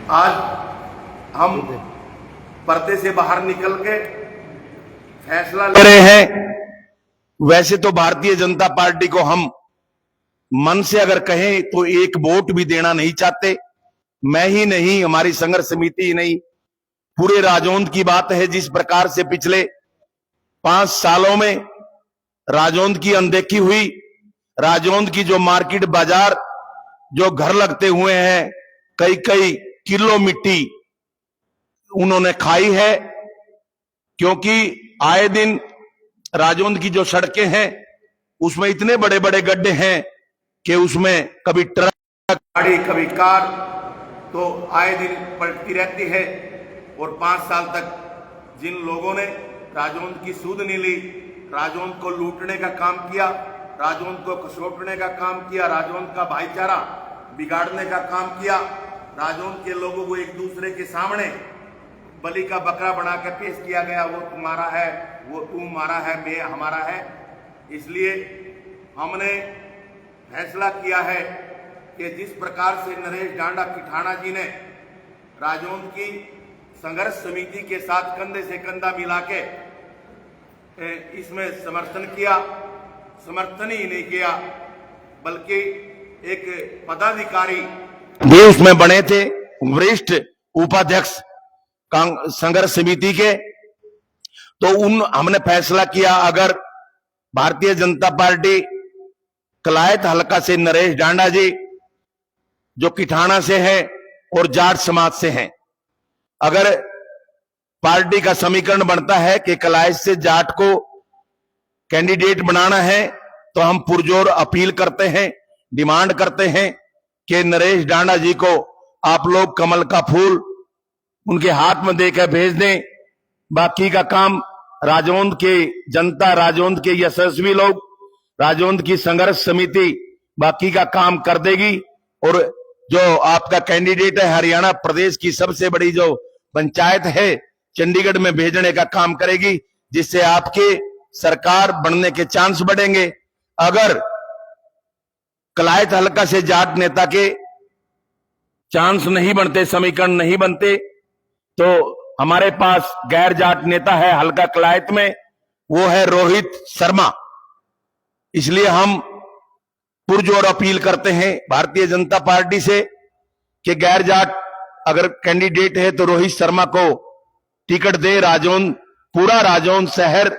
आज हम पर्दे से बाहर निकल के फैसला ले रहे हैं। वैसे तो भारतीय जनता पार्टी को हम मन से अगर कहें तो एक वोट भी देना नहीं चाहते। मैं ही नहीं, हमारी संघर्ष समिति ही नहीं, पूरे राजौंद की बात है। जिस प्रकार से पिछले 5 सालों में राजौंद की अनदेखी हुई, राजौंद की जो मार्केट बाजार जो घर लगते हुए हैं, कई कई किलो मिट्टी उन्होंने खाई है, क्योंकि आए दिन राजौंद की जो सड़कें हैं उसमें इतने बड़े बड़े गड्ढे हैं कि उसमें कभी ट्रक गाड़ी कभी कार तो आए दिन पलटती रहती है। और 5 साल तक जिन लोगों ने राजौंद की सूद नहीं ली, राजौंद को लूटने का काम किया, राजौंद को कसोटने का काम किया, राजौंद का भाईचारा बिगाड़ने का काम किया, राजौंद के लोगों को एक दूसरे के सामने बलि का बकरा बना के पेश किया गया, वो तुम्हारा है, वो तुम्हारा है, मैं हमारा है। इसलिए हमने फैसला किया है कि जिस प्रकार से नरेश डांडा किठाना जी ने राजौंद की संघर्ष समिति के साथ कंधे से कंधा मिला के इसमें समर्थन किया, समर्थन ही नहीं किया बल्कि एक पदाधिकारी भी उसमें बने थे, वरिष्ठ उपाध्यक्ष संघर्ष समिति के। तो हमने फैसला किया, अगर भारतीय जनता पार्टी कलायत हलका से नरेश डांडा जी जो किठाना से है और जाट समाज से हैं, अगर पार्टी का समीकरण बनता है कि कलायत से जाट को कैंडिडेट बनाना है, तो हम पुरजोर अपील करते हैं, डिमांड करते हैं कि नरेश डांडा जी को आप लोग कमल का फूल उनके हाथ में देकर भेज दें। बाकी का काम राजौंद के जनता, राजौंद के यशस्वी लोग, राजौंद की संघर्ष समिति बाकी का काम कर देगी। और जो आपका कैंडिडेट है, हरियाणा प्रदेश की सबसे बड़ी जो पंचायत है, चंडीगढ़ में भेजने का काम करेगी, जिससे आपके सरकार बनने के चांस बढ़ेंगे। अगर कलायत हलका से जाट नेता के चांस नहीं बनते, समीकरण नहीं बनते, तो हमारे पास गैर जाट नेता है हलका कलायत में, वो है रोहित शर्मा। इसलिए हम पुरजोर अपील करते हैं भारतीय जनता पार्टी से कि गैर जाट अगर कैंडिडेट है तो रोहित शर्मा को टिकट दे। राजौंद, पूरा राजौंद शहर,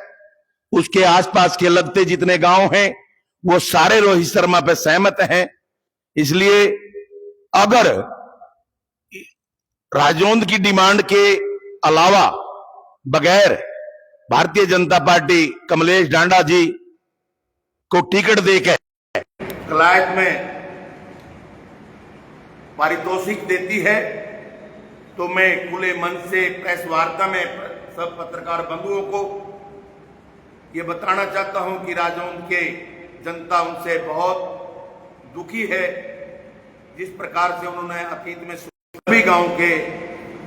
उसके आसपास के लगते जितने गांव हैं, वो सारे रोहित शर्मा पे सहमत हैं। इसलिए अगर राजौंद की डिमांड के अलावा बगैर भारतीय जनता पार्टी कमलेश डांडा जी को टिकट देकर कलायत में पारितोषिक देती है, तो मैं खुले मन से प्रेस वार्ता में सब पत्रकार बंधुओं को ये बताना चाहता हूं कि राजौंद के जनता उनसे बहुत दुखी है। जिस प्रकार से उन्होंने अतीत में सभी गांव के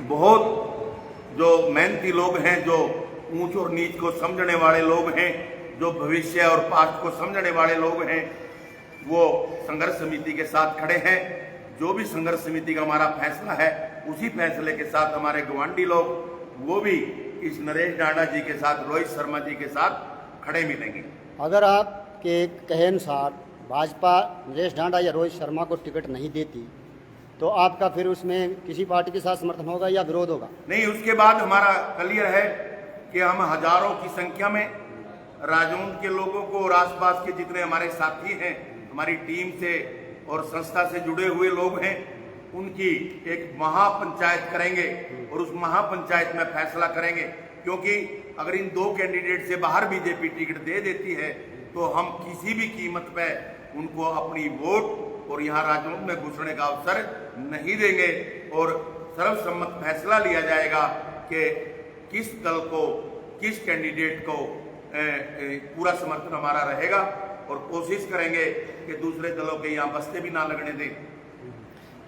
बहुत जो मेहनती लोग हैं, जो ऊंच और नीच को समझने वाले लोग हैं, जो भविष्य और पास्ट को समझने वाले लोग हैं, वो संघर्ष समिति के साथ खड़े हैं। जो भी संघर्ष समिति का हमारा फैसला है, उसी फैसले के साथ हमारे गवांडी लोग वो भी इस नरेश डांडा जी के साथ, रोहित शर्मा जी के साथ खड़े मिलेंगे। अगर आपके कहे अनुसार भाजपा नरेश डांडा या रोहित शर्मा को टिकट नहीं देती, तो आपका फिर उसमें किसी पार्टी के साथ समर्थन होगा या विरोध होगा? नहीं, उसके बाद हमारा क्लियर है कि हम हजारों की संख्या में राजौंद के लोगों को और आसपास के जितने हमारे साथी हैं, हमारी टीम से और संस्था से जुड़े हुए लोग हैं, उनकी एक महापंचायत करेंगे और उस महापंचायत में फैसला करेंगे। क्योंकि अगर इन 2 कैंडिडेट से बाहर बीजेपी टिकट दे देती है, तो हम किसी भी कीमत पे उनको अपनी वोट और यहाँ राजौंद में घुसने का अवसर नहीं देंगे। और सर्वसम्मत फैसला लिया जाएगा कि किस दल को, किस कैंडिडेट को पूरा समर्थन हमारा रहेगा, और कोशिश करेंगे कि दूसरे दलों के यहाँ बस्ते भी ना लगने दें।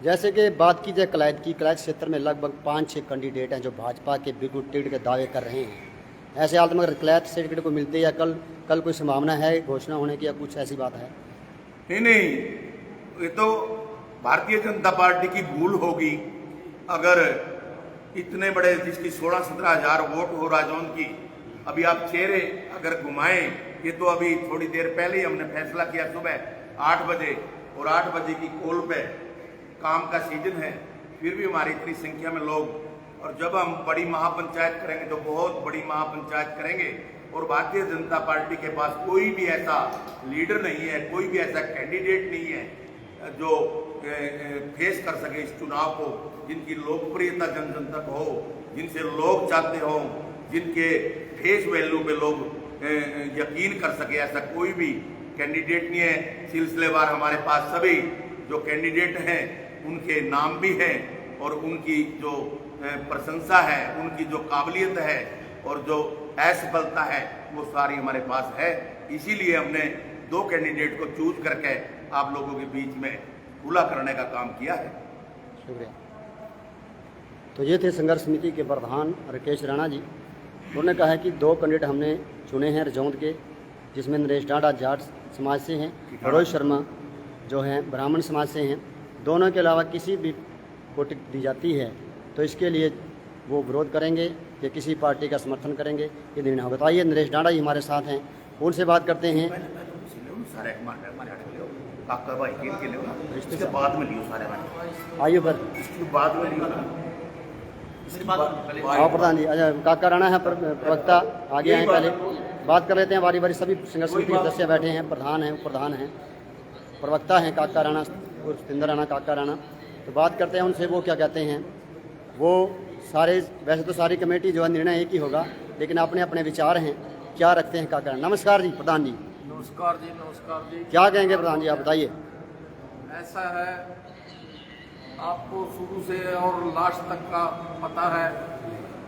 जैसे कि बात की जाए कलायत की, कलायत क्षेत्र में लगभग 5-6 कैंडिडेट हैं जो भाजपा के बिल्कुल टिकट के दावे कर रहे हैं। ऐसे हालत में अगर कलायत से टिकट को मिलते या कल कोई संभावना है घोषणा होने की या कुछ ऐसी बात है? नहीं, ये तो भारतीय जनता पार्टी की भूल होगी अगर इतने बड़े जिसकी 16-17 हजार वोट हो राजौंद की, अभी आप चेहरे अगर घुमाएं, ये तो अभी थोड़ी देर पहले ही हमने फैसला किया सुबह 8 बजे, और 8 बजे की कॉल पे काम का सीजन है, फिर भी हमारी इतनी संख्या में लोग। और जब हम बड़ी महापंचायत करेंगे तो बहुत बड़ी महापंचायत करेंगे, और भारतीय जनता पार्टी के पास कोई भी ऐसा लीडर नहीं है, कोई भी ऐसा कैंडिडेट नहीं है जो फेस कर सके इस चुनाव को, जिनकी लोकप्रियता जन जन तक हो, जिनसे लोग चाहते हो, जिनके फेस वैल्यू पे लोग यकीन कर सके, ऐसा कोई भी कैंडिडेट नहीं है। सिलसिलेवार हमारे पास सभी जो कैंडिडेट हैं उनके नाम भी हैं, और उनकी जो प्रशंसा है, उनकी जो काबिलियत है और जो असफलता है वो सारी हमारे पास है। इसीलिए हमने 2 कैंडिडेट को चूज करके आप लोगों के बीच में खुला करने का काम किया है। शुक्रिया। तो ये थे संघर्ष समिति के प्रधान राकेश राणा जी। उन्होंने कहा है कि 2 कैंडिडेट हमने चुने हैं रजौंद के, जिसमें नरेश डांडा जाट समाज से हैं, रोहित शर्मा जो हैं ब्राह्मण समाज से हैं। दोनों के अलावा किसी भी को टिकट दी जाती है तो इसके लिए वो विरोध करेंगे या किसी पार्टी का समर्थन करेंगे, ये निर्णय होगा। तो आइए नरेश डांडा जी हमारे साथ हैं, उनसे बात करते हैं। इसके बाद में लियो सारे आइए फिर इसके बाद में लियो आओ प्रधान जी। अच्छा, काका राणा है प्रवक्ता, आगे आए, पहले बात कर लेते हैं बारी बारी। सभी संघर्ष समिति के सदस्य बैठे हैं, प्रधान हैं, उप प्रधान हैं, प्रवक्ता हैं काका राणा और सतेंद्र राणा, काका राणा। तो बात करते हैं उनसे, वो क्या कहते हैं। वो सारे, वैसे तो सारी कमेटी जो है निर्णय एक ही होगा, लेकिन अपने अपने विचार हैं, क्या रखते हैं काका। नमस्कार जी प्रधान जी। नमस्कार जी, नमस्कार जी। क्या कहेंगे प्रधान जी, आप बताइए। ऐसा है, आपको शुरू से और लास्ट तक का पता है,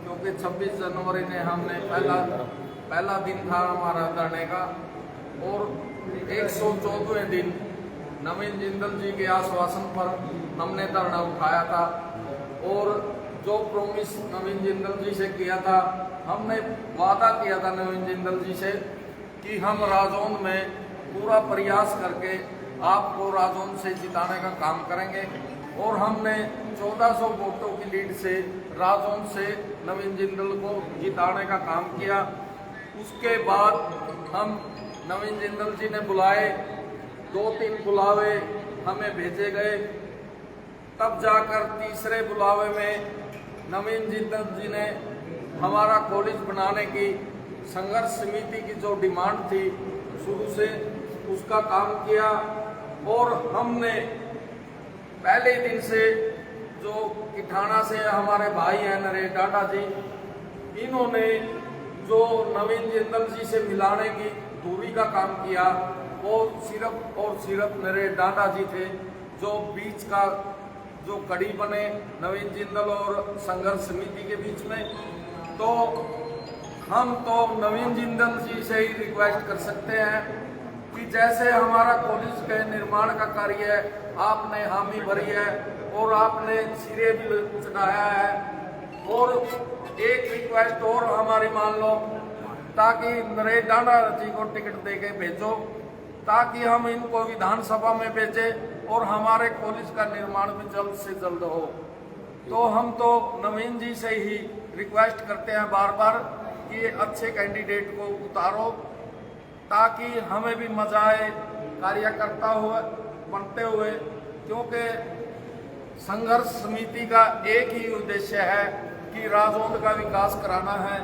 क्योंकि 26 जनवरी ने हमने पहला दिन था हमारा धरने का, और 114वें दिन नवीन जिंदल जी के आश्वासन पर हमने धरना उठाया था। और जो प्रॉमिस नवीन जिंदल जी से किया था, हमने वादा किया था नवीन जिंदल जी से कि हम राजौंद में पूरा प्रयास करके आपको राजौंद से जिताने का काम करेंगे। और हमने 1400 वोटों की लीड से राजौंद से नवीन जिंदल को जिताने का काम किया। उसके बाद हम नवीन जिंदल जी ने बुलाए, 2-3 बुलावे हमें भेजे गए, तब जाकर तीसरे बुलावे में नवीन जिंदल जी ने हमारा कॉलेज बनाने की संघर्ष समिति की जो डिमांड थी शुरू से, उसका काम किया। और हमने पहले दिन से, जो किठाना से हमारे भाई हैं नरेश डांडा जी, इन्होंने जो नवीन जिंदल जी से मिलाने की दूरी का काम किया, वो सिर्फ और सिर्फ नरेश डांडा जी थे, जो बीच का जो कड़ी बने नवीन जिंदल और संघर्ष समिति के बीच में। तो हम तो नवीन जिंदल जी से ही रिक्वेस्ट कर सकते हैं कि जैसे हमारा कॉलेज के निर्माण का कार्य है, आपने हामी भरी है और आपने सिरे भी चढ़ाया है, और एक रिक्वेस्ट और हमारी मान लो, ताकि नरेश डांडा जी को टिकट दे के भेजो, ताकि हम इनको विधानसभा में भेजें और हमारे कॉलेज का निर्माण भी जल्द से जल्द हो। तो हम तो नवीन जी से ही रिक्वेस्ट करते हैं बार बार कि अच्छे कैंडिडेट को उतारो, ताकि हमें भी मजा आए कार्यकर्ता हुए बनते हुए, क्योंकि संघर्ष समिति का एक ही उद्देश्य है कि राजौंद का विकास कराना है,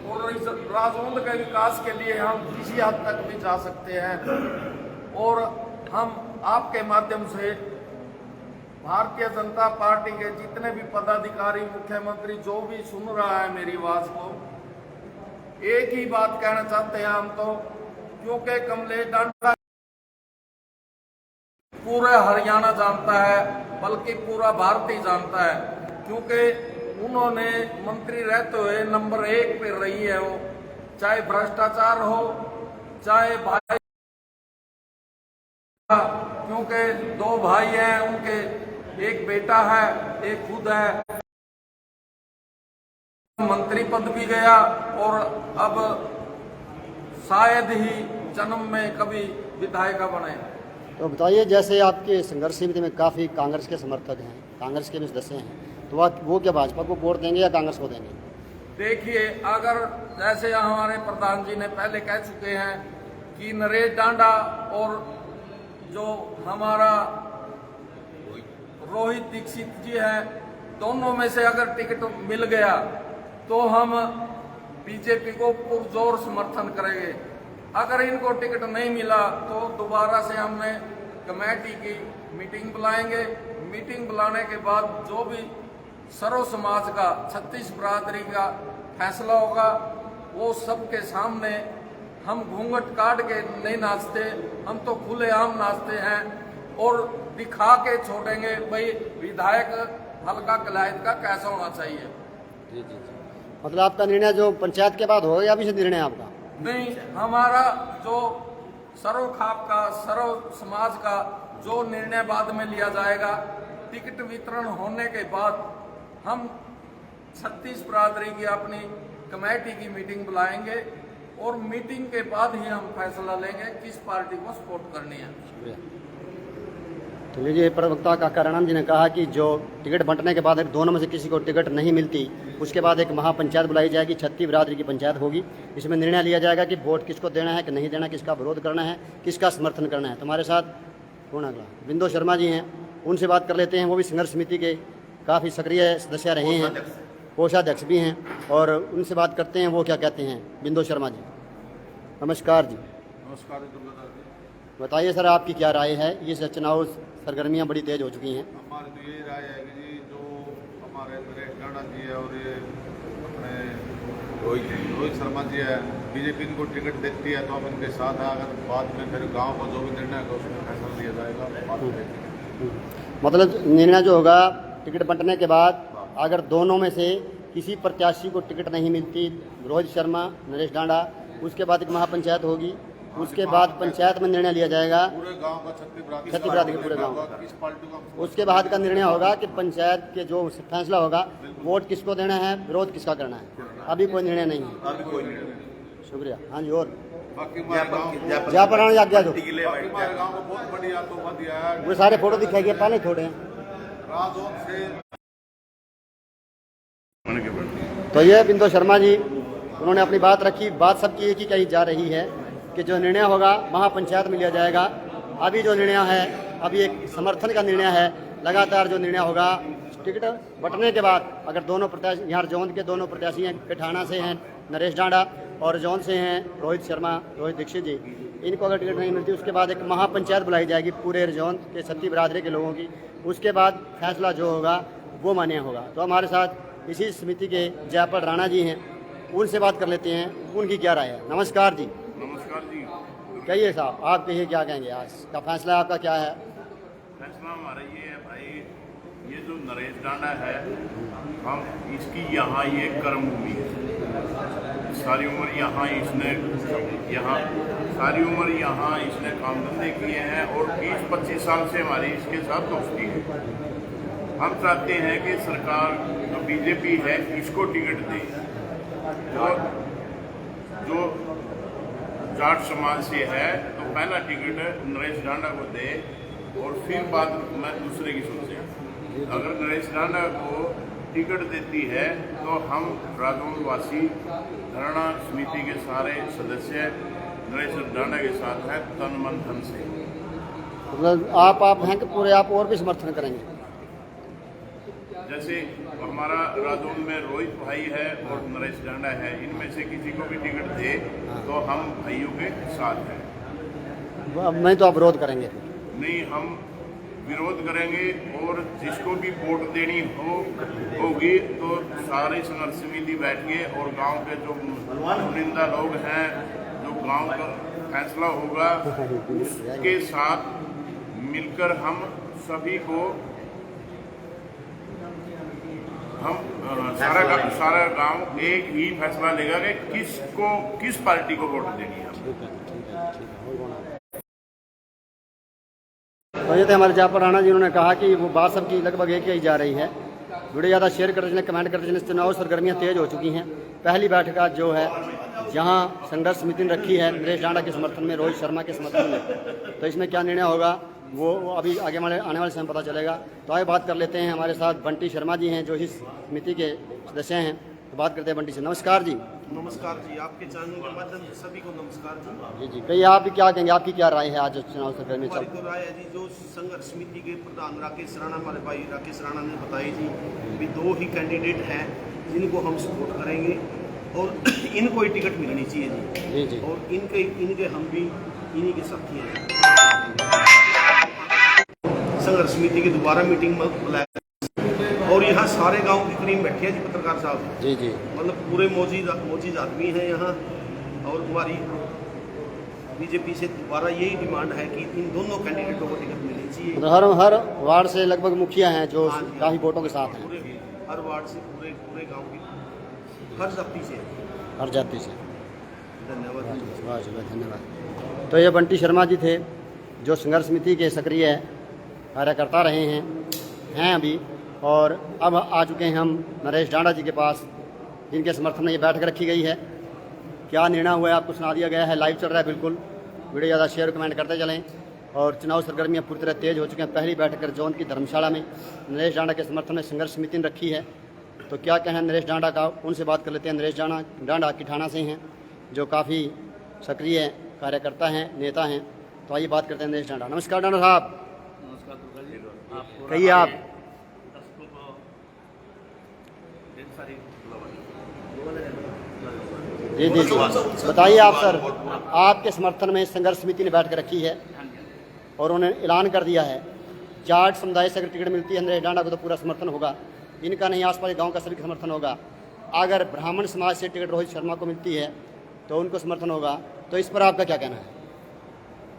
और इस राजौंद के विकास के लिए हम किसी हद तक भी जा सकते हैं। और हम आपके माध्यम से भारतीय जनता पार्टी के जितने भी पदाधिकारी, मुख्यमंत्री, जो भी सुन रहा है मेरी आवाज को, एक ही बात कहना चाहते हैं हम तो, क्योंकि कमलेश डांडा पूरा हरियाणा जानता है, बल्कि पूरा भारत ही जानता है, क्योंकि उन्होंने मंत्री रहते हुए नंबर 1 पे रही है वो, चाहे भ्रष्टाचार हो, चाहे भाई, क्योंकि 2 भाई हैं उनके, एक बेटा है, एक खुद है, मंत्री पद भी गया, और अब शायद ही जन्म में कभी विधायिका बने। तो बताइए, जैसे आपके संघर्ष समिति में काफ़ी कांग्रेस के समर्थक हैं, कांग्रेस के भी सदस्य हैं, तो वो क्या भाजपा को वोट देंगे या कांग्रेस को देंगे? देखिए, अगर जैसे हमारे प्रधान जी ने पहले कह चुके हैं कि नरेश डांडा और जो हमारा रोहित दीक्षित जी हैं, दोनों में से अगर टिकट मिल गया तो हम बीजेपी को पुरजोर समर्थन करेंगे। अगर इनको टिकट नहीं मिला तो दोबारा से हमने कमेटी की मीटिंग बुलाएंगे। मीटिंग बुलाने के बाद जो भी सर्व समाज का 36 बरादरी का फैसला होगा वो सबके सामने, हम घूंघट काट के नहीं नाचते, हम तो खुलेआम नाचते हैं और दिखा के छोड़ेंगे भाई विधायक हल्का कलायत का कैसा होना चाहिए। जी जी। मतलब आपका निर्णय जो पंचायत के बाद होगा या अभी से निर्णय आपका? नहीं, हमारा जो सर्व खाप का, सर्व समाज का जो निर्णय बाद में लिया जाएगा, टिकट वितरण होने के बाद हम 36 बरादरी की अपनी कमेटी की मीटिंग बुलाएंगे और मीटिंग के बाद ही हम फैसला लेंगे किस पार्टी को सपोर्ट करनी है। तो लीजिए, प्रवक्ता का करानंद जी ने कहा कि जो टिकट बंटने के बाद दोनों में से किसी को टिकट नहीं मिलती, उसके बाद एक महापंचायत बुलाई जाएगी, 36 बरादरी की पंचायत होगी। इसमें निर्णय लिया जाएगा कि वोट किसको देना है कि नहीं देना, किसका विरोध करना है, किसका समर्थन करना है। तुम्हारे साथ कौन अगला? बिंदु शर्मा जी हैं, उनसे बात कर लेते हैं। वो भी संघर्ष समिति के काफ़ी सक्रिय सदस्य रहे हैं, कोषाध्यक्ष भी हैं, और उनसे बात करते हैं वो क्या कहते हैं। बिंदु शर्मा जी, नमस्कार जी। नमस्कार दुर्गादास जी। बताइए सर, आपकी क्या राय है? ये चुनाव सरगर्मियाँ बड़ी तेज हो चुकी हैं। हमारी तो यही राय है कि जी जो हमारे नरेश डांडा जी है और ये अपने रोहित शर्मा जी है, बीजेपी इनको टिकट देती है तो हम इनके साथ हैं। अगर बाद में फिर गांव को जो भी निर्णय होगा उसमें फैसला लिया जाएगा। बाद में मतलब निर्णय जो होगा टिकट बंटने के बाद, अगर दोनों में से किसी प्रत्याशी को टिकट नहीं मिलती, रोहित शर्मा, नरेश डांडा, उसके बाद एक महापंचायत होगी, उसके बाद पंचायत में निर्णय लिया जाएगा पूरे गांव का 36 बरादरी के पूरे गांव किस पार्टी को। उसके बाद का निर्णय होगा कि पंचायत के जो फैसला होगा वोट किसको देना है, विरोध किसका करना है। अभी कोई निर्णय नहीं है। अभी कोई नहीं। शुक्रिया। हाँ जी, और बाकी हमारे गाँव जयपुर आज्ञा जो हमारे गाँव को बहुत बड़ी आतंकवादी है। वो सारे फोटो दिखाई गए पहले थोड़े हैं। राजौंद से तो ये बिंदु शर्मा जी, उन्होंने अपनी बात रखी। बात सबकी एक ही कही जा रही है कि जो निर्णय होगा महापंचायत में लिया जाएगा। अभी जो निर्णय है, अभी एक समर्थन का निर्णय है। लगातार जो निर्णय होगा टिकट बंटने के बाद, अगर दोनों प्रत्याशी, यहाँ जौन के दोनों प्रत्याशी हैं, पिठाना से हैं नरेश डांडा और जौन से हैं रोहित शर्मा, रोहित दीक्षित जी, इनको अगर टिकट नहीं मिलती, उसके बाद एक महापंचायत बुलाई जाएगी पूरे जौन के 36 बरादरी के लोगों की। उसके बाद फैसला जो होगा वो मान्य होगा। तो हमारे साथ इसी समिति के जयपाल राणा जी हैं, उनसे बात कर लेते हैं, उनकी क्या राय है। नमस्कार जी। नमस्कार जी। कहिए साहब, आप कहिए क्या कहेंगे, आज का फैसला आपका क्या है? फैसला हमारा ये है भाई, ये जो नरेश डांडा है, हम इसकी यहाँ ये कर्मभूमि है। सारी उम्र यहाँ इसने काम धंधे किए हैं और 20-25 साल से हमारी इसके साथ दोस्ती है। हम चाहते हैं कि सरकार जो बीजेपी है इसको टिकट दे और जो जाट समाज से है तो पहला टिकट नरेश डांडा को दे और फिर बाद में दूसरे की सोचे। अगर नरेश डांडा को टिकट देती है तो हम राजौंद वासी धरना समिति के सारे सदस्य नरेश डांडा के साथ हैं, तन मन धन से। मतलब आप हैं कि पूरे आप और भी समर्थन करेंगे? जैसे हमारा राजौंद में रोहित भाई है और नरेश डांडा है, इनमें से किसी को भी टिकट दे तो हम भाइयों के साथ हैं। नहीं तो आप विरोध करेंगे? नहीं, हम विरोध करेंगे और जिसको भी वोट देनी होगी तो सारे संघर्ष समिति बैठ के और गांव के जो चुनिंदा लोग हैं, जो गांव का फैसला होगा उसके साथ मिलकर हम सभी को सारा गांव एक ही फैसला लेगा कि किस पार्टी को वोट देनी है। तो ये थे हमारे जयपाल राणा जी, उन्होंने कहा कि वो बात सबकी लगभग एक ही जा रही है। वीडियो ज़्यादा शेयर करते चलें, कमेंट करते चलें। चुनाव सरगर्मियाँ तेज हो चुकी हैं। पहली बैठक जो है जहां संघर्ष समिति ने रखी है नरेश डांडा के समर्थन में, रोहित शर्मा के समर्थन में, तो इसमें क्या निर्णय होगा वो अभी आगे आने वाले समय पता चलेगा। तो आगे बात कर लेते हैं, हमारे साथ बंटी शर्मा जी हैं जो इस समिति के सदस्य हैं। तो बात करते हैं बंटी से। नमस्कार जी। नमस्कार जी, आपके चैनल के माध्यम से सभी को नमस्कार जी। जी कहिए, आप क्या कहेंगे, आपकी क्या राय है आज चुनाव सरकार में? हमारी तो राय है जी, जो संघर्ष समिति के प्रधान राकेश राणा, हमारे भाई राकेश राणा ने बताई जी भी 2 ही कैंडिडेट हैं जिनको हम सपोर्ट करेंगे और इनको ही टिकट मिलनी चाहिए जी। जी और इनके हम भी इन्हीं के साथी हैं। संघर्ष समिति की दोबारा मीटिंग में बुलाया और यहाँ सारे गांव की करीब बैठे हैं जी पत्रकार साहब। जी मतलब पूरे मौजूद आदमी हैं यहाँ। और हमारी बीजेपी से दोबारा यही डिमांड है कि इन दोनों कैंडिडेटों को टिकट मिलनी चाहिए। मतलब हर वार्ड से लगभग मुखिया हैं जो हाँ जी, काफ़ी वोटों के साथ हैं। पूरे हर वार्ड से पूरे गांव की हर जाति से। हर जाति से। धन्यवाद। धन्यवाद। तो ये बंटी शर्मा जी थे जो संघर्ष समिति के सक्रिय कार्यकर्ता रहे हैं अभी, और अब आ चुके हैं हम नरेश डांडा जी के पास, जिनके समर्थन में ये बैठक रखी गई है। क्या निर्णय हुआ है आपको सुना दिया गया है, लाइव चल रहा है बिल्कुल। वीडियो ज़्यादा शेयर कमेंट करते चलें। और चुनाव सरगर्मियाँ पूरी तरह तेज हो चुके हैं। पहली बैठक जोन की धर्मशाला में नरेश डांडा के समर्थन में संघर्ष समिति ने रखी है। तो क्या कहना है नरेश डांडा का, उनसे बात कर लेते हैं। नरेश डांडा किठाना से हैं जो काफ़ी सक्रिय कार्यकर्ता हैं, नेता हैं। तो आइए बात करते हैं नरेश डांडा। नमस्कार डांडा साहब। नमस्कार दुर्गा जी। कहिए आप। जी बताइए आप सर, आपके समर्थन में संघर्ष समिति ने बैठक रखी है और उन्होंने ऐलान कर दिया है जाट समुदाय से अगर टिकट मिलती है नरेश डांडा को तो पूरा समर्थन होगा, इनका नहीं आसपास गांव का सभी का समर्थन होगा। अगर ब्राह्मण समाज से टिकट रोहित शर्मा को मिलती है तो उनको समर्थन होगा। तो इस पर आपका क्या कहना है?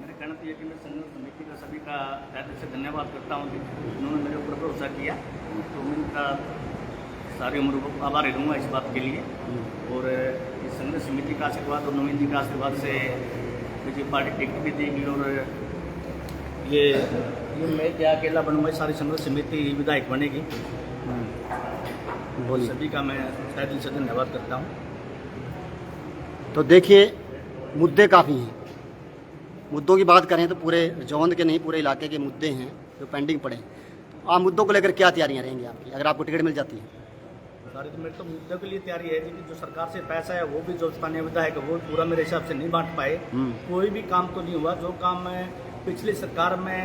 मेरा कहना तो ये कि मैं संघर्ष समिति का सभी का तहे दिल से धन्यवाद करता हूँ कि उन्होंने मेरे ऊपर भरोसा किया। तो मैं उनका सारी उम्र को आभारी रहूँगा इस बात के लिए। और इस संघर्ष समिति का आशीर्वाद और नवीन जी का आशीर्वाद से मुझे पार्टी टिकट भी देगी। और ये मैं क्या अकेला बनूंगा, सारी संघर्ष समिति विधायक बनेगी। सभी का मैं तहे दिल से धन्यवाद करता हूँ। तो देखिए, मुद्दे काफ़ी हैं। मुद्दों की बात करें तो पूरे जोन के नहीं, पूरे इलाके के मुद्दे हैं जो पेंडिंग पड़े हैं। तो आप मुद्दों को लेकर क्या तैयारियां रहेंगी आपकी अगर आपको टिकट मिल जाती है? सारी तो मेरे तो मुद्दों के लिए तैयारी है कि जो सरकार से पैसा है वो भी जो स्थानीय विधायक है वो पूरा मेरे हिसाब से नहीं बांट पाए। कोई भी काम तो नहीं हुआ। जो काम मैं पिछली सरकार में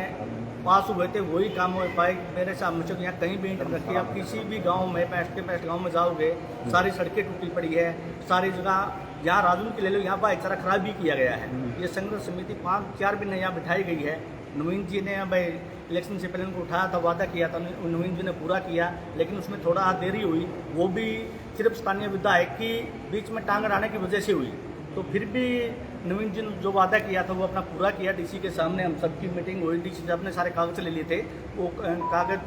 पास हुए थे वही काम हो पाए मेरे सामने। मुझे यहाँ कहीं भी इंटर रखी, आप किसी भी गांव में पैस्ट गांव में जाओगे सारी सड़कें टूटी पड़ी है। सारी जगह यहाँ राजू के ले लो, यहाँ भाईचारा खराब भी किया गया है। ये संघर्ष समिति 5-4 दिन यहाँ बिठाई गई है। नवीन जी ने भाई इलेक्शन से पहले उनको उठाया था, वादा किया था, नवीन जी ने पूरा किया, लेकिन उसमें थोड़ा देरी हुई। वो भी सिर्फ स्थानीय विधायक की बीच में टांग अड़ाने की वजह से हुई। तो फिर भी नवीन जी ने जो वादा किया था वो अपना पूरा किया। डीसी के सामने हम सबकी मीटिंग हुई, डीसी से अपने सारे कागज ले लिए थे। वो कागज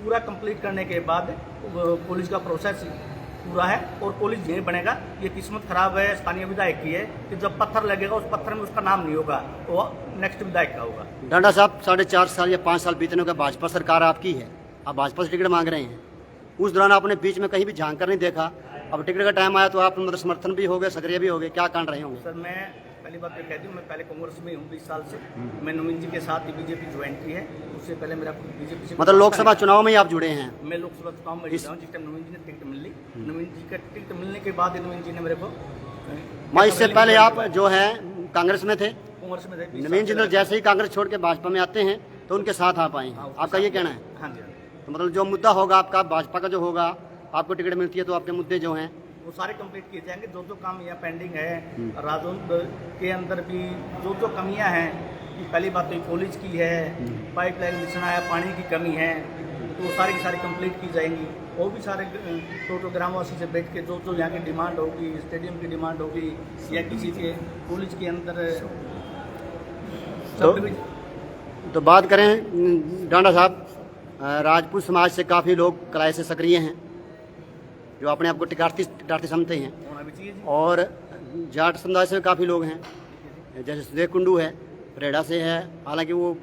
पूरा कंप्लीट करने के बाद पुलिस का प्रोसेस पूरा है और पुलिस यही बनेगा। ये किस्मत खराब है स्थानीय विधायक की है कि जब पत्थर लगेगा उस पत्थर में उसका नाम नहीं होगा, वो नेक्स्ट विधायक का होगा। डांडा साहब, 4.5 साल या 5 साल बीतने का भाजपा सरकार आपकी है, आप भाजपा से टिकट मांग रहे हैं। उस दौरान आपने बीच में कहीं भी झांक कर नहीं देखा। अब टिकट का टाइम आया तो आप मतलब समर्थन भी हो गए, सक्रिय भी हो गए, क्या कांड रहे होंगे? सर मैं पहली बात तो कह दूँ, मैं पहले कांग्रेस में हूँ 20 साल से। मैं नवीन जी के साथ ही बीजेपी ज्वाइन की है। उससे पहले मेरा बीजेपी से मतलब लोकसभा चुनाव में ही आप जुड़े हैं? मैं लोकसभा चुनाव में जुड़ा हूँ जिस टाइम नवीन जी ने टिकट मिली। नवीन जी का टिकट मिलने के बाद नवीन जी ने मेरे को मैं इससे पहले आप जो है कांग्रेस में थे, कांग्रेस में थे। नवीन जी ने जैसे ही कांग्रेस छोड़ के भाजपा में आते हैं तो उनके साथ आप आए हैं, आपका ये कहना है? हाँ जी। तो मतलब जो मुद्दा होगा आपका भाजपा का जो होगा, आपको टिकट मिलती है तो आपके मुद्दे जो हैं वो सारे कंप्लीट किए जाएंगे। जो काम यहाँ पेंडिंग है राजौंद के अंदर भी जो कमियां हैं, पहली बात तो कॉलेज की है, पाइपलाइन मिशन आया, पानी की कमी है, तो सारी की सारी कंप्लीट की जाएंगी। और भी सारे टोटल ग्रामवासी से बैठ के जो यहाँ की डिमांड होगी, स्टेडियम की डिमांड होगी या किसी के कॉलेज के अंदर तो बात करें डांडा साहब, राजपूत समाज से काफ़ी लोग किराए से सक्रिय हैं जो अपने आप को टिकार्थी समझते हैं, और जाट समुदाय से काफ़ी लोग हैं, जैसे सुदेव कुंडू है, रेडा से है। हालांकि वो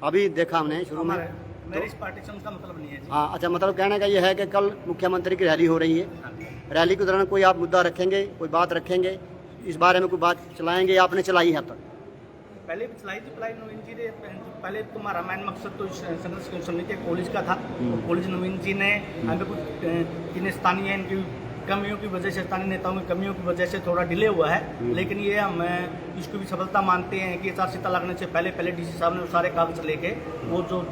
अभी देखा हमने शुरू में, मेरी इस पार्टी से उनका मतलब नहीं है। हाँ अच्छा, मतलब कहने का ये है कि कल मुख्यमंत्री की रैली हो रही है, रैली के दौरान कोई आप मुद्दा रखेंगे, कोई बात रखेंगे, इस बारे में कोई बात चलाएंगे या आपने चलाई है अब तक? पहले भी चलाई थी पलाई नवीन जी ने। पहले तुम्हारा मेन मकसद तो इस संघर्ष समिति कॉलेज का था। कॉलेज नवीन जी ने हमें कुछ किन स्थानीय इनकी कमियों की वजह से, स्थानीय नेताओं की कमियों की वजह से थोड़ा डिले हुआ है, लेकिन ये हम इसको भी सफलता मानते हैं कि आचारसंहिता लगने से पहले डीसी साहब ने सारे कागज लेके वो जो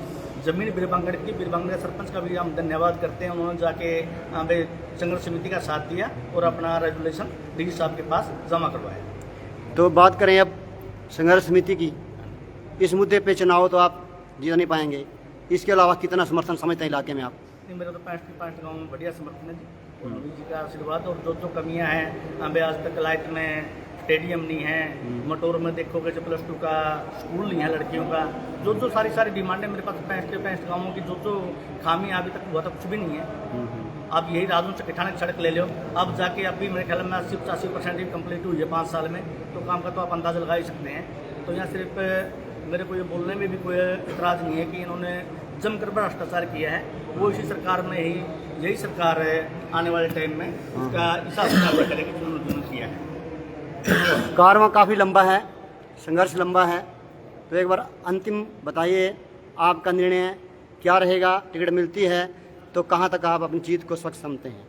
जमीन बीरबांगड़ की, बीरबांगड़ सरपंच का भी हम धन्यवाद करते हैं, उन्होंने जाके हमें संघर्ष समिति का साथ दिया और अपना रेजुलेशन डीसी साहब के पास जमा करवाया। तो बात करें अब संघर्ष समिति की, इस मुद्दे पे चुनाव तो आप जीत नहीं पाएंगे, इसके अलावा कितना समर्थन समझते हैं इलाके में आप? नहीं, मेरा तो 5 गाँव में बढ़िया समर्थन है जी, और नवीन जी का आशीर्वाद। और जो कमियां हैं, हमें आज तक लाइट में स्टेडियम नहीं है, मटोर में देखोगे जो +2 का स्कूल नहीं है लड़कियों का, जो सारी डिमांडें मेरे पास 65 गाँवों की जो खामियां अभी तक हुआ तो कुछ भी नहीं है। अब यही राजू से किठाने की सड़क ले लो, अब जाके अभी मेरे ख्याल में 80-85% ही कम्प्लीट हुई है 5 साल में, तो काम का तो आप अंदाजा लगा ही सकते हैं। तो यहाँ सिर्फ मेरे को ये बोलने में भी कोई इतराज़ नहीं है कि इन्होंने जमकर भ्रष्टाचार किया है। वो इसी सरकार में ही, यही सरकार है आने वाले टाइम में उसका हिसाब करेगी जो उन्होंने किया है। कारवां काफ़ी लंबा है, संघर्ष लंबा है, तो एक बार अंतिम बताइए आपका निर्णय क्या रहेगा? टिकट मिलती है तो कहाँ तक आप अपनी जीत को स्वच्छ समझते हैं?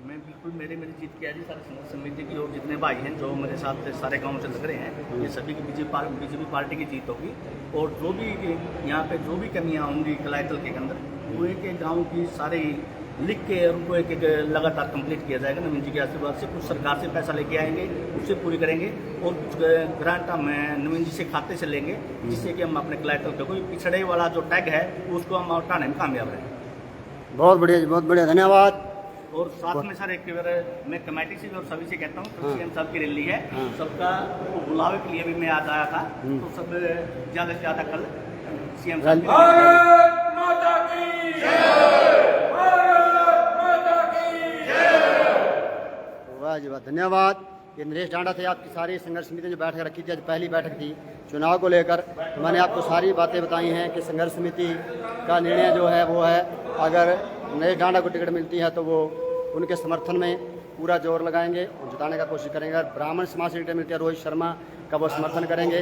मैं बिल्कुल मेरी जीत की है जी, सारे संघर्ष समिति की और जितने भाई हैं जो मेरे साथ सारे गाँव से लग रहे हैं, ये सभी की बीजेपी पार्टी की जीत होगी। और जो भी यहाँ पे जो भी कमियाँ होंगी कलायतल के अंदर, वो एक गाँव की सारी लिख के उनको एक लगातार कंप्लीट किया जाएगा नवीन जी के आशीर्वाद से। कुछ सरकार से पैसा लेके आएंगे, उससे पूरी करेंगे, और कुछ ग्रांट हम नवीन जी से खाते से लेंगे, जिससे कि हम अपने कलायतल का कोई पिछड़े वाला जो टैग है उसको हम हटाने में कामयाब रहें। बहुत बढ़िया जी, बहुत बढ़िया, धन्यवाद। और साथ में सर एक बार मैं कमेटी से भी और सभी से कहता हूँ, कल सीएम साहब की रैली है, सबका बुलावे के लिए भी मैं आज आया था, तो सब ज़्यादा से ज़्यादा कल सीएम साहब वाह जी वाह, धन्यवाद। ये नरेश डांडा थे, आपकी सारी संघर्ष समिति जो बैठक रखी थी, आज पहली बैठक थी चुनाव को लेकर। मैंने आपको सारी बातें बताई हैं कि संघर्ष समिति का निर्णय जो है वो है, अगर नरेश डांडा को टिकट मिलती है तो वो उनके समर्थन में पूरा जोर लगाएंगे और जिताने का कोशिश करेंगे। अगर ब्राह्मण समाज से टिकट मिलती है, रोहित शर्मा का वो समर्थन करेंगे।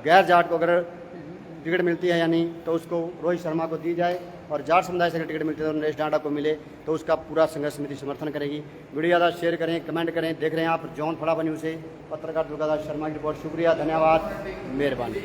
गैर जाट को अगर टिकट मिलती है यानी तो उसको रोहित शर्मा को दी जाए, और जाट समुदाय से टिकट मिलती है तो नरेश डांडा को मिले, तो उसका पूरा संघर्ष समिति समर्थन करेगी। वीडियो ज़्यादा शेयर करें, कमेंट करें। देख रहे हैं आप जॉन फड़ावा न्यूज़ से पत्रकार दुर्गादास शर्मा की रिपोर्ट। शुक्रिया, धन्यवाद, मेहरबानी।